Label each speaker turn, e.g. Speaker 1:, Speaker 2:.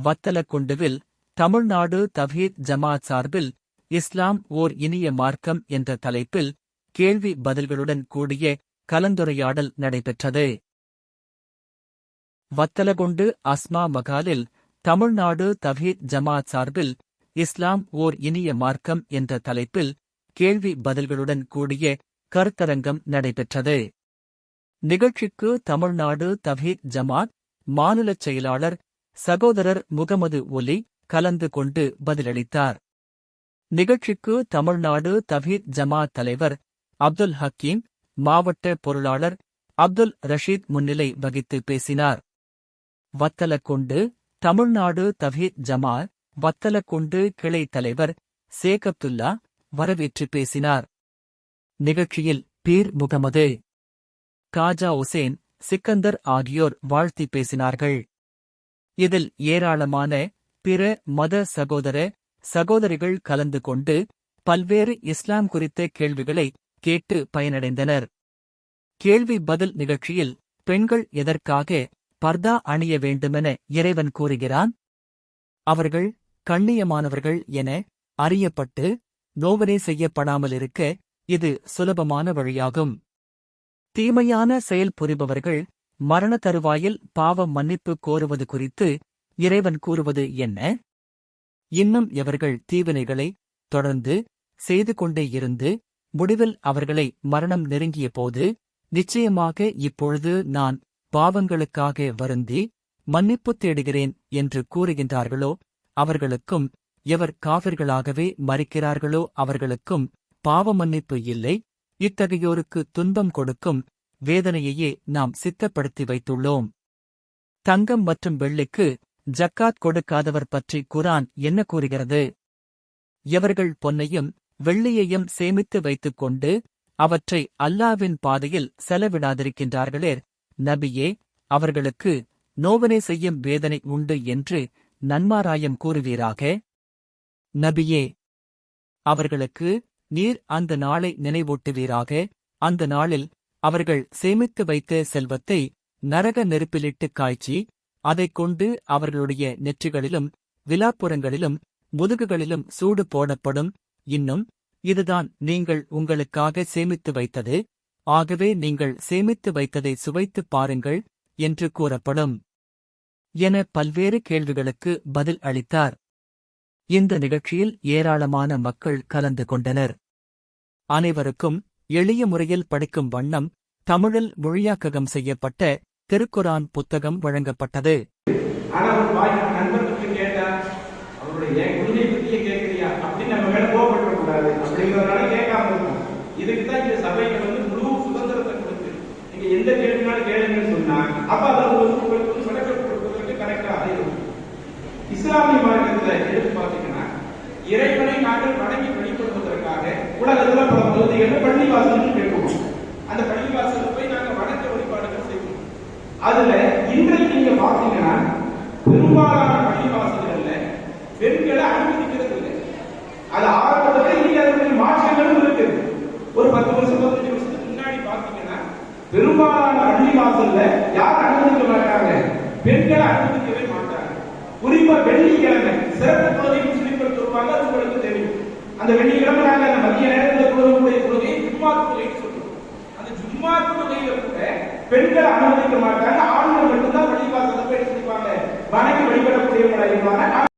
Speaker 1: வத்தலக்குண்டுவில் தமிழ்நாடு தவ்ஹீத் ஜமாத் சார்பில் இஸ்லாம் ஓர் இனிய மார்க்கம் என்ற தலைப்பில் கேள்வி பதில்களுடன் கூடிய கலந்துரையாடல் நடைபெற்றது. வத்தலகுண்டு அஸ்மா மகாலில் தமிழ்நாடு தவ்ஹீத் ஜமாத் சார்பில் இஸ்லாம் ஓர் இனிய மார்க்கம் என்ற தலைப்பில் கேள்வி பதில்களுடன் கூடிய கருத்தரங்கம் நடைபெற்றது. நிகழ்ச்சிக்கு தமிழ்நாடு தவ்ஹீத் ஜமாத் மாநிலச் செயலாளர் சகோதரர் முகமது ஒலி கலந்து கொண்டு பதிலளித்தார். நிகழ்ச்சிக்கு தமிழ்நாடு தவ்ஹீத் ஜமாத் தலைவர் அப்துல் ஹக்கீம், மாவட்ட பொருளாளர் அப்துல் ரஷீத் முன்னிலை வகித்து பேசினார். வத்தலக்குண்டு தமிழ்நாடு தவ்ஹீத் ஜமாத் வத்தலக்குண்டு கிளை தலைவர் சேகப்துல்லா வரவேற்று பேசினார். நிகழ்ச்சியில் பீர் முகமது, காஜா உசேன், சிக்கந்தர் ஆகியோர் வாழ்த்தி பேசினார்கள். இதில் ஏராளமான பிற மத சகோதர சகோதரிகள் கலந்து கொண்டு பல்வேறு இஸ்லாம் குறித்த கேள்விகளை கேட்டு பயனடைந்தனர். கேள்வி பதில் நிகழ்ச்சியில் பெண்கள் எதற்காக பர்தா அணிய வேண்டுமென இறைவன் கூறுகிறான்? அவர்கள் கண்ணியமானவர்கள் என அறியப்பட்டு நோவனே செய்யப்படாமலிருக்க இது சுலபமான வழியாகும். தீமையான செயல் புரிபவர்கள் மரண தருவாயில் பாவ மன்னிப்பு கோருவது குறித்து இறைவன் கூறுவது என்ன? இன்னும் எவர்கள் தீவினைகளை தொடர்ந்து செய்து கொண்டே இருந்து முடிவில் அவர்களை மரணம் நெருங்கிய போது நிச்சயமாக இப்பொழுது நான் பாவங்களுக்காக வருந்தி மன்னிப்பு தேடுகிறேன் என்று கூறுகின்றார்களோ அவர்களுக்கும், எவர் காவிர்களாகவே மறிக்கிறார்களோ அவர்களுக்கும் பாவ மன்னிப்பு இல்லை. இத்தகையோருக்கு துன்பம் கொடுக்கும் வேதனையையே நாம் சித்தப்படுத்தி வைத்துள்ளோம். தங்கம் மற்றும் வெள்ளிக்கு ஜக்காத் கொடுக்காதவர் பற்றி குர்ஆன் என்ன கூறுகிறது? எவர்கள் பொன்னையும் வெள்ளியையும் சேமித்து வைத்துக் கொண்டு அவற்றை அல்லாஹ்வின் பாதையில் செலவிடாதிருக்கின்றார்களே, நபியே, அவர்களுக்கு நோவனே செய்யும் வேதனை உண்டு என்று நன்மாராயம் கூறுவீராக. நபியே, அவர்களுக்கு நீர் அந்த நாளை நினைவூட்டுவீராக. அந்த நாளில் அவர்கள் சேமித்து வைத்த செல்வத்தை நரக நெருப்பிலிட்டுக் காய்ச்சி அதைக் கொண்டு அவர்களுடைய நெற்றிகளிலும் விலாப்புறங்களிலும் முதுகுகளிலும் சூடு போடப்படும். இன்னும் இதுதான் நீங்கள் உங்களுக்காக சேமித்து வைத்தது, ஆகவே நீங்கள் சேமித்து வைத்ததை சுவைத்துப் பாருங்கள் என்று கூறப்படும் என பல்வேறு கேள்விகளுக்கு பதில் அளித்தார். இந்த நிகழ்ச்சியில் ஏராளமான மக்கள் கலந்து கொண்டனர். அனைவருக்கும் எளிய முறையில் படிக்கும் வண்ணம் தமிழில் மொழியாக்கம் செய்யப்பட்ட திருக்குர்ஆன் புத்தகம் வழங்கப்பட்டது.
Speaker 2: இதுக்குதான் இந்த சபைகள் முழு சுதந்திரத்தை கொடுத்து நீங்க எந்த கேள்வினாலும் கேளுங்கன்னு சொன்னா அப்ப அதை உங்களுக்கு விளக்கம் கொடுப்பதற்கு கரெக்டாக இருக்கும். இஸ்லாமிய மார்க்கத்துல எடுத்து பார்த்தீங்கன்னா இறைவனை நாங்கள் வணங்கி வழிபடுவதற்காக உலகத்துல பல பகுதிகளில் பள்ளிவாசல் கேட்போம். அந்த பள்ளிவாசல போய் நாங்க வணக்க வழிபாடுகள் செய்வோம். அதுல இன்றைக்கு நீங்க பாத்தீங்கன்னா பெரும்பாலான பள்ளிவாசல்கள்ல பெண்களை அனுமதிக்கிறது இல்லை. அது ஆரம்பத்துல இன்னைக்கு அதற்கு மாற்றங்களும் இருக்குது. ஒரு 10 வருஷம் 15 வருஷத்துக்கு முன்னாடி பாத்தீங்கன்னா பெரும்பாலான பள்ளிவாசல்ல யார் அனுமதிக்க மாட்டாங்க, பெண்களை அனுமதிக்கவே மாட்டாங்க. குறிப்பா வெள்ளிக்கிழமை சிறப்பு தொழுகை முஸ்லிம்கள் சொல்லுவாங்க, அது உங்களுக்கு தெரியும். அந்த வெள்ளிக்கிழமை நாங்க அந்த மதிய நேரத்தில் தொழுகக்கூடிய தொழுகை ஜும்மா தொழுகைன்னு சொல்லுவோம். அந்த ஜும்மா தொழுகையில கூட பெண்களை அனுமதிக்க மாட்டாங்க. ஆண்கள் மட்டும்தான் பள்ளிவாசல்ல போய் செய்வாங்க, வணங்கி வழிபடக்கூடியவங்களா இருப்பாங்க.